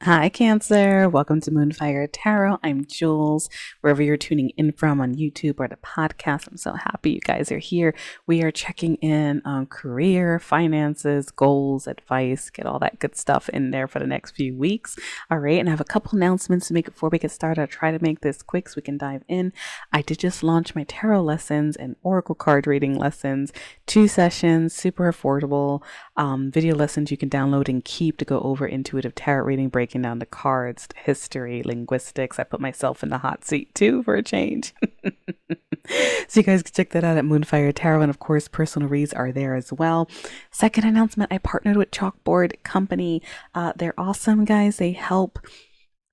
Hi, Cancer. Welcome to Moonfire Tarot. I'm Jules. Wherever you're tuning in from on YouTube or the podcast, I'm so happy you guys are here. We are checking in on career, finances, goals, advice, get all that good stuff in there for the next few weeks. All right. And I have a couple announcements to make before we get started. I'll try to make this quick so we can dive in. I did just launch my tarot lessons and oracle card reading lessons, 2 sessions, super affordable video lessons you can download and keep to go over intuitive tarot reading, breaking down the cards, history, linguistics. I put myself in the hot seat too for a change. So you guys can check that out at Moonfire Tarot. And of course, personal reads are there as well. Second announcement, I partnered with Chalkboard Company. They're awesome, guys. They help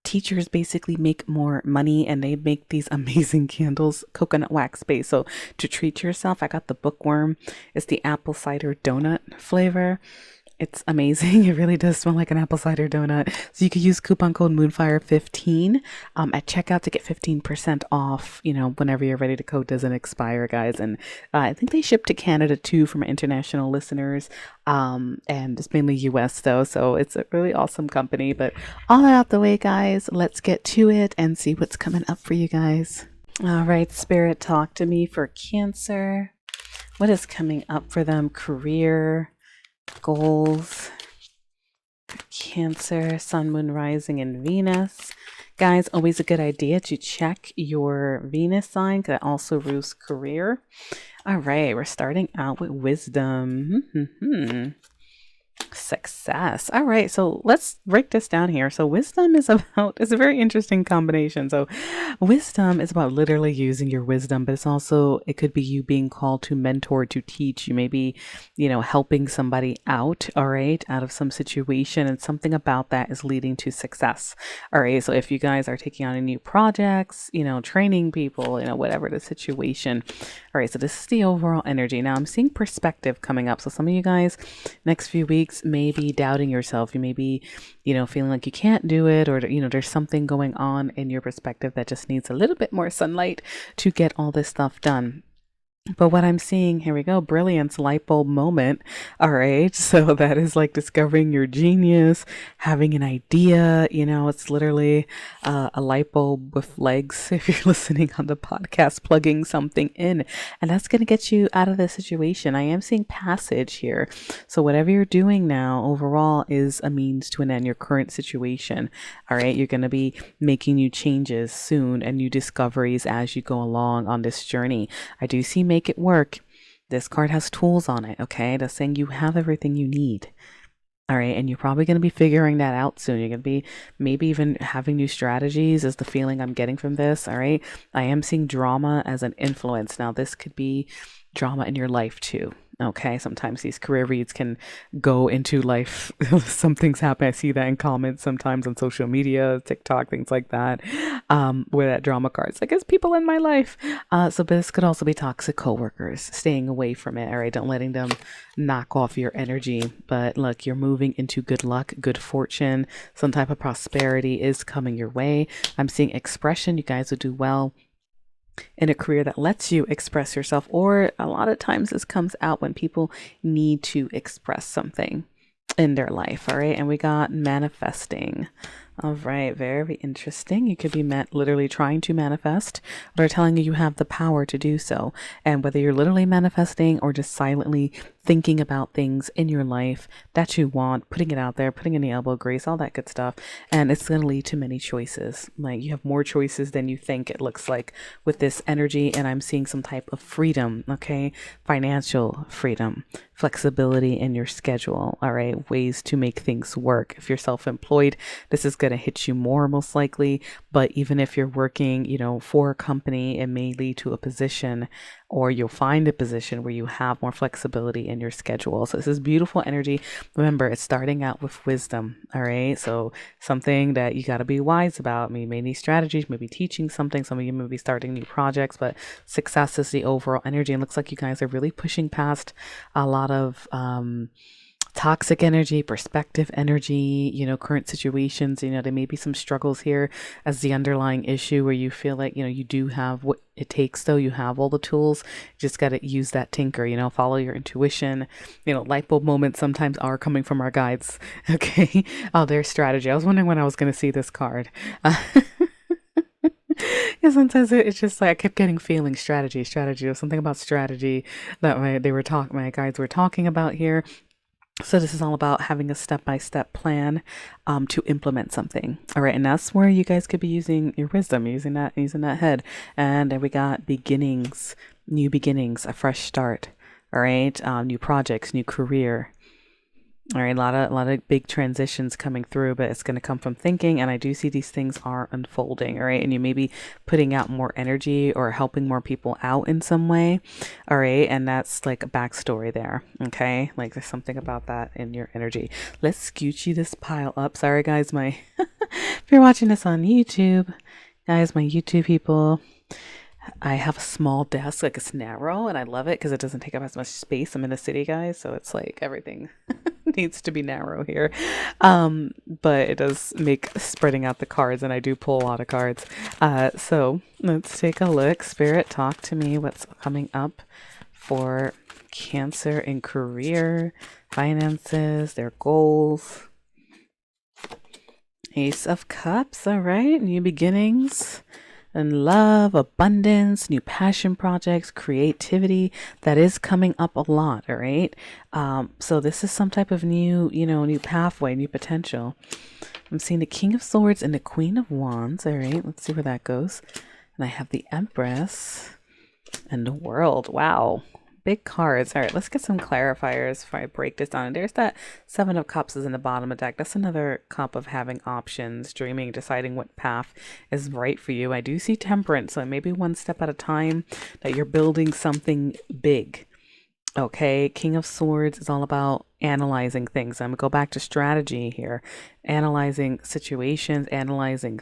teachers basically make more money, and they make these amazing candles, coconut wax based. So to treat yourself, I got the bookworm. It's the apple cider donut flavor. It's amazing. It really does smell like an apple cider donut. So you could use coupon code Moonfire15 at checkout to get 15% off, whenever you're ready. The code doesn't expire, guys. And I think they ship to Canada too for my international listeners. And it's mainly US though. So it's a really awesome company. But all that out the way, guys, let's get to it and see what's coming up for you guys. All right, Spirit, talk to me for Cancer. What is coming up for them? Career, goals, Cancer, Sun, Moon, Rising, and Venus. Guys, always a good idea to check your Venus sign, because that also rules career. All right, we're starting out with wisdom. Success. All right, so let's break this down here. So wisdom is it's a very interesting combination. So wisdom is about literally using your wisdom, but it could be you being called to mentor, to teach. You may be, helping somebody out, all right, out of some situation, and something about that is leading to success. All right, so if you guys are taking on new projects, training people, whatever the situation. All right, so this is the overall energy. Now I'm seeing perspective coming up. So some of you guys, next few weeks, may be doubting yourself. You may be, feeling like you can't do it, or, there's something going on in your perspective that just needs a little bit more sunlight to get all this stuff done. But what I'm seeing, here we go, brilliance, light bulb moment. All right. So that is like discovering your genius, having an idea, it's literally a light bulb with legs. If you're listening on the podcast, plugging something in, and that's going to get you out of the situation. I am seeing passage here. So whatever you're doing now overall is a means to an end, your current situation. All right. You're going to be making new changes soon and new discoveries as you go along on this journey. I do see make it work. This card has tools on it, okay? That's saying you have everything you need. All right, and you're probably going to be figuring that out soon. You're going to be maybe even having new strategies is the feeling I'm getting from this, all right? I am seeing drama as an influence. Now, this could be drama in your life too. Okay, sometimes these career reads can go into life. Something's happening. I see that in comments sometimes on social media, TikTok, things like that, where that drama card's like, it's people in my life. So this could also be toxic coworkers, staying away from it. All right, don't letting them knock off your energy. But look, you're moving into good luck, good fortune. Some type of prosperity is coming your way. I'm seeing expression. You guys will do well in a career that lets you express yourself, or a lot of times this comes out when people need to express something in their life. All right, and we got manifesting. All right, very interesting. You could be literally trying to manifest, or telling you have the power to do so. And whether you're literally manifesting or just silently thinking about things in your life that you want, putting it out there, putting in the elbow grease, all that good stuff. And it's going to lead to many choices. Like you have more choices than you think, it looks like, with this energy. And I'm seeing some type of freedom, okay? Financial freedom, flexibility in your schedule, all right? Ways to make things work. If you're self-employed, this is going to hit you more most likely. But even if you're working, for a company, it may lead to a position, or you'll find a position where you have more flexibility in your schedule. So this is beautiful energy. Remember, it's starting out with wisdom. All right. So something that you got to be wise about. I mean, maybe strategies, maybe teaching something. Some of you may be starting new projects, but success is the overall energy. And it looks like you guys are really pushing past a lot of, toxic energy, perspective energy, current situations, there may be some struggles here as the underlying issue where you feel like, you do have what it takes, though. You have all the tools, just got to use that tinker, follow your intuition. Light bulb moments sometimes are coming from our guides. Okay. Oh, there's strategy. I was wondering when I was going to see this card. Yeah, sometimes it's just like I kept getting feeling strategy. There's something about strategy that my guides were talking about here. So this is all about having a step-by-step plan to implement something. All right, and that's where you guys could be using your wisdom, using that head. And then we got beginnings, new beginnings, a fresh start. All right, new projects, new career. All right, a lot of big transitions coming through, but it's going to come from thinking, and I do see these things are unfolding, all right? And you may be putting out more energy or helping more people out in some way, all right? And that's like a backstory there, okay? Like there's something about that in your energy. Let's Scoochie this pile up. Sorry, guys, if you're watching this on YouTube, guys, my YouTube people, I have a small desk, like it's narrow, and I love it because it doesn't take up as much space. I'm in the city, guys, so it's like everything needs to be narrow here. But it does make spreading out the cards, and I do pull a lot of cards. So let's take a look. Spirit, talk to me. What's coming up for Cancer in career, finances, their goals? Ace of Cups, all right, new beginnings. And love, abundance, new passion projects, creativity, that is coming up a lot, all right? So this is some type of new pathway, new potential. I'm seeing the King of Swords and the Queen of Wands, all right? Let's see where that goes. And I have the Empress and the World. Wow. Big cards. All right, let's get some clarifiers before I break this down. And there's that Seven of Cups is in the bottom of the deck. That's another cup of having options, dreaming, deciding what path is right for you. I do see Temperance, so maybe one step at a time that you're building something big. Okay, King of Swords is all about analyzing things. I'm going to go back to strategy here. Analyzing situations, analyzing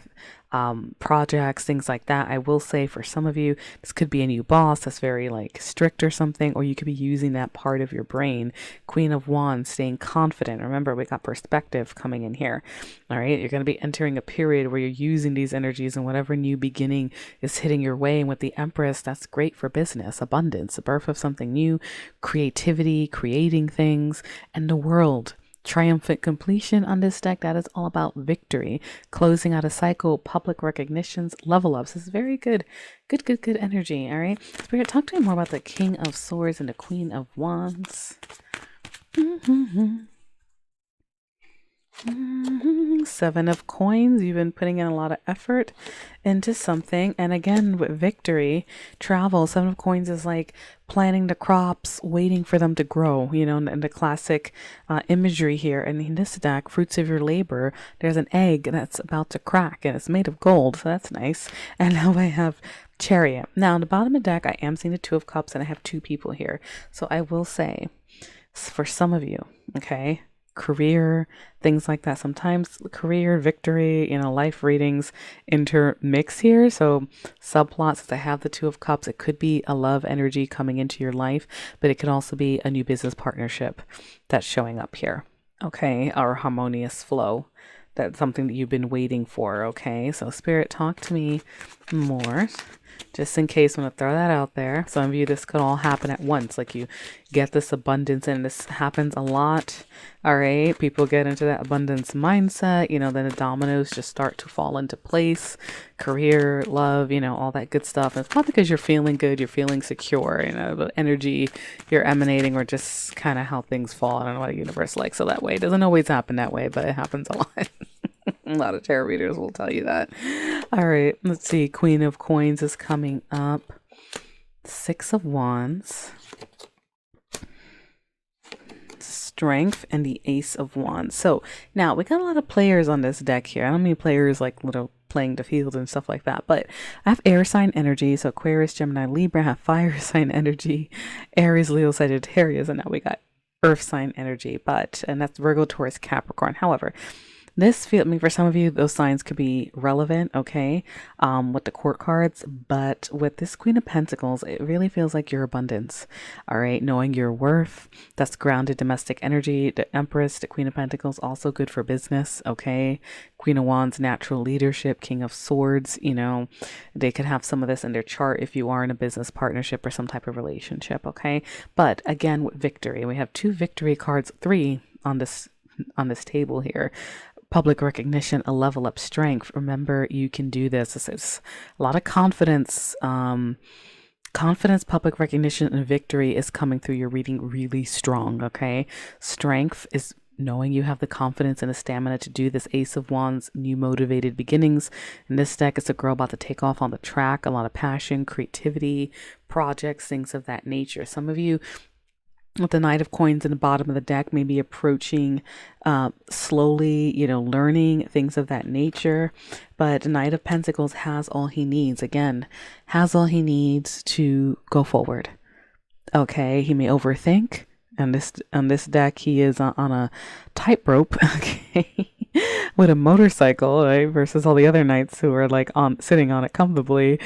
projects, things like that. I will say for some of you, this could be a new boss that's very like strict or something, or you could be using that part of your brain. Queen of Wands, staying confident. Remember, we got perspective coming in here. All right, you're going to be entering a period where you're using these energies, and whatever new beginning is hitting your way. And with the Empress, that's great for business, abundance, the birth of something new, creativity, creating things, and the World. Triumphant completion on this deck. That is all about victory, closing out a cycle, public recognitions, level ups. This is very good energy. All right, Spirit, talk to me more about the King of Swords and the Queen of Wands. Seven of Coins. You've been putting in a lot of effort into something, and again with victory, travel. Seven of Coins is like planting the crops, waiting for them to grow, and the classic imagery here. And in this deck, fruits of your labor, there's an egg that's about to crack, and it's made of gold, so that's nice. And now I have Chariot. Now on the bottom of the deck, I am seeing the Two of Cups, and I have two people here. So I will say, for some of you, okay, career, things like that. Sometimes career, victory, life readings intermix here. So subplots, as I have the Two of Cups, it could be a love energy coming into your life, but it could also be a new business partnership that's showing up here. Okay, or harmonious flow. That's something that you've been waiting for. Okay, so Spirit, talk to me more. Just in case, I'm going to throw that out there. Some of you, this could all happen at once. Like you get this abundance, and this happens a lot. All right. People get into that abundance mindset, then the dominoes just start to fall into place. Career, love, all that good stuff. And it's not because you're feeling good, you're feeling secure, the energy you're emanating, or just kind of how things fall. I don't know what the universe likes. So that way, it doesn't always happen that way, but it happens a lot. A lot of tarot readers will tell you that. All right, let's see. Queen of Coins is coming up. Six of Wands. Strength and the Ace of Wands. So now we got a lot of players on this deck here. I don't mean players like little playing the field and stuff like that, but I have air sign energy. So Aquarius, Gemini, Libra. I have fire sign energy. Aries, Leo, Sagittarius. And now we got earth sign energy. And that's Virgo, Taurus, Capricorn. However, This feel, I mean, for some of you, those signs could be relevant, okay, with the court cards, but with this Queen of Pentacles, it really feels like your abundance, all right, knowing your worth. That's grounded domestic energy. The Empress, the Queen of Pentacles, also good for business, okay. Queen of Wands, natural leadership. King of Swords, you know, they could have some of this in their chart if you are in a business partnership or some type of relationship, okay. But again, with victory, we have 2 victory cards, 3 on this table here. Public recognition, a level up strength. Remember, you can do this. This is a lot of confidence. Confidence, public recognition, and victory is coming through your reading really strong, okay? Strength is knowing you have the confidence and the stamina to do this. Ace of Wands, new motivated beginnings. In this deck, it's a girl about to take off on the track. A lot of passion, creativity, projects, things of that nature. Some of you with the Knight of Coins in the bottom of the deck, maybe approaching slowly, you know, learning things of that nature. But the Knight of Pentacles has all he needs. Again, has all he needs to go forward. Okay, he may overthink. And on this deck, he is on a tightrope, okay, with a motorcycle, right? Versus all the other knights who are like sitting on it comfortably,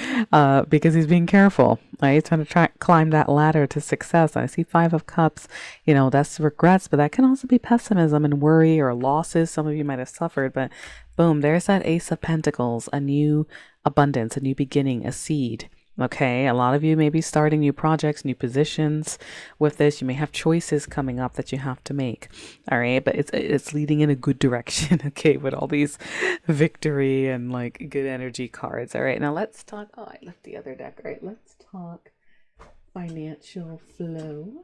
because he's being careful, right? He's trying to climb that ladder to success. I see 5 of Cups, you know, that's regrets, but that can also be pessimism and worry or losses some of you might have suffered. But boom, there's that Ace of Pentacles, a new abundance, a new beginning, a seed. Okay, a lot of you may be starting new projects, new positions with this. You may have choices coming up that you have to make. All right, but it's leading in a good direction. Okay, with all these victory and like good energy cards. All right, now let's talk. Oh, I left the other deck. All right, let's talk financial flow.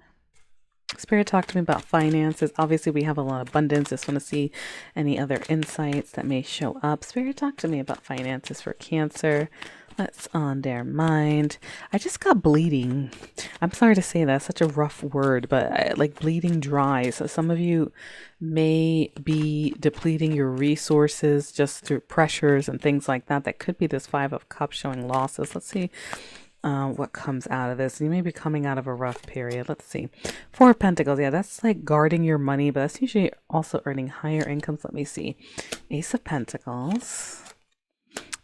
Spirit, talk to me about finances. Obviously, we have a lot of abundance. Just want to see any other insights that may show up. Spirit, talk to me about finances for Cancer. What's on their mind? I just got bleeding. I'm sorry to say that. Such a rough word, but like bleeding dry. So some of you may be depleting your resources just through pressures and things like that. That could be this 5 of Cups showing losses. Let's see what comes out of this. You may be coming out of a rough period. Let's see. 4 of Pentacles. Yeah, that's like guarding your money, but that's usually also earning higher incomes. Let me see. Ace of Pentacles.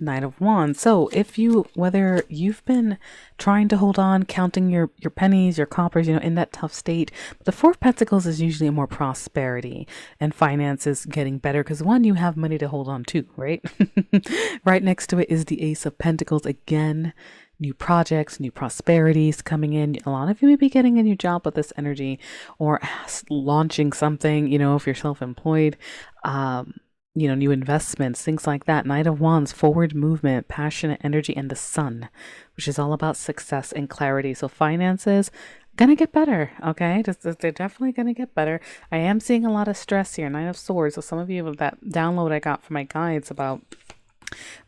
Knight of Wands. So if you, whether you've been trying to hold on, counting your pennies, your coppers, you know, in that tough state, but the 4 of Pentacles is usually more prosperity and finances getting better because one, you have money to hold on to, right? Right next to it is the Ace of Pentacles. Again, new projects, new prosperities coming in. A lot of you may be getting a new job with this energy or launching something, you know, if you're self-employed, you know, new investments, things like that. Knight of Wands, forward movement, passionate energy, and the Sun, which is all about success and clarity. So finances gonna get better, okay? They're definitely gonna get better. I am seeing a lot of stress here. 9 of Swords. So some of you with that download I got from my guides about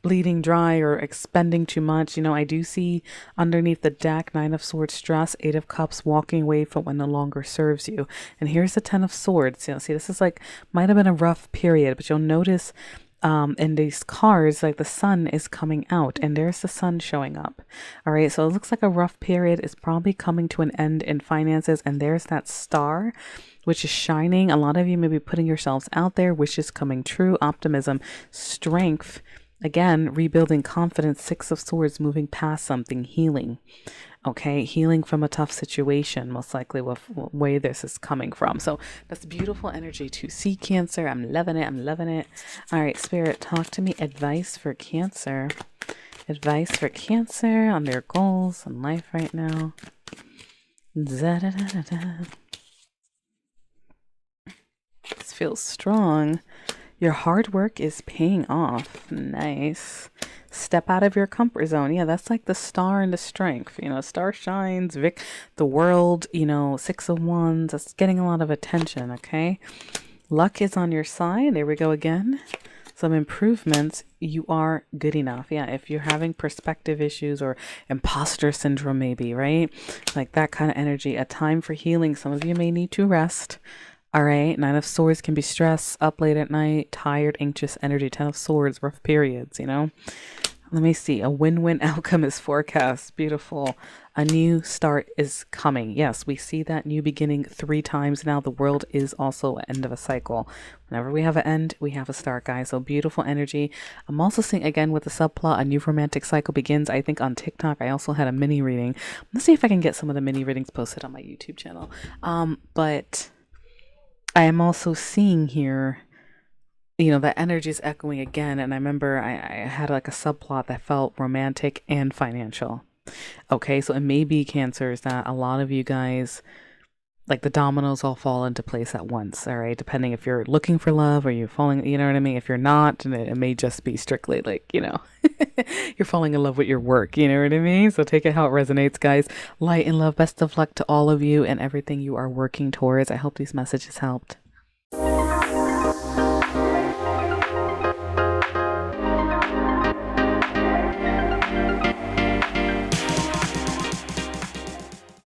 bleeding dry or expending too much, you know, I do see underneath the deck 9 of Swords stress, 8 of Cups walking away from what no longer serves you. And here's the 10 of Swords. You know, see, this is like might have been a rough period, but you'll notice in these cards, like the Sun is coming out and there's the Sun showing up. All right, so it looks like a rough period is probably coming to an end in finances, and there's that star which is shining. A lot of you may be putting yourselves out there, wishes coming true, optimism, strength. Again, rebuilding confidence, 6 of Swords, moving past something, healing. Okay, healing from a tough situation, most likely with way this is coming from. So that's beautiful energy to see, Cancer. I'm loving it. I'm loving it. All right, Spirit, talk to me. Advice for Cancer. Advice for Cancer on their goals in life right now. Da-da-da-da-da. This feels strong. Your hard work is paying off. Nice. Step out of your comfort zone. Yeah, that's like the star and the strength. You know, star shines, the world, you know, 6 of Wands. That's getting a lot of attention, okay? Luck is on your side. There we go again. Some improvements. You are good enough. Yeah, if you're having perspective issues or imposter syndrome maybe, right? Like that kind of energy. A time for healing. Some of you may need to rest. All right, 9 of Swords can be stress, up late at night, tired, anxious energy. 10 of Swords, rough periods, you know. Let me see. A win-win outcome is forecast. Beautiful. A new start is coming. Yes, we see that new beginning 3 times now. The world is also an end of a cycle. Whenever we have an end, we have a start, guys. So beautiful energy. I'm also seeing again with the subplot, a new romantic cycle begins. I think on TikTok, I also had a mini reading. Let's see if I can get some of the mini readings posted on my YouTube channel. But I am also seeing here, that energy is echoing again. And I remember I had like a subplot that felt romantic and financial. Okay, so it may be Cancers that a lot of you guys, like the dominoes all fall into place at once, all right? Depending if you're looking for love or you're falling, you know what I mean? If you're not, and it may just be strictly like, you're falling in love with your work, you know what I mean? So take it how it resonates, guys. Light and love, best of luck to all of you and everything you are working towards. I hope these messages helped.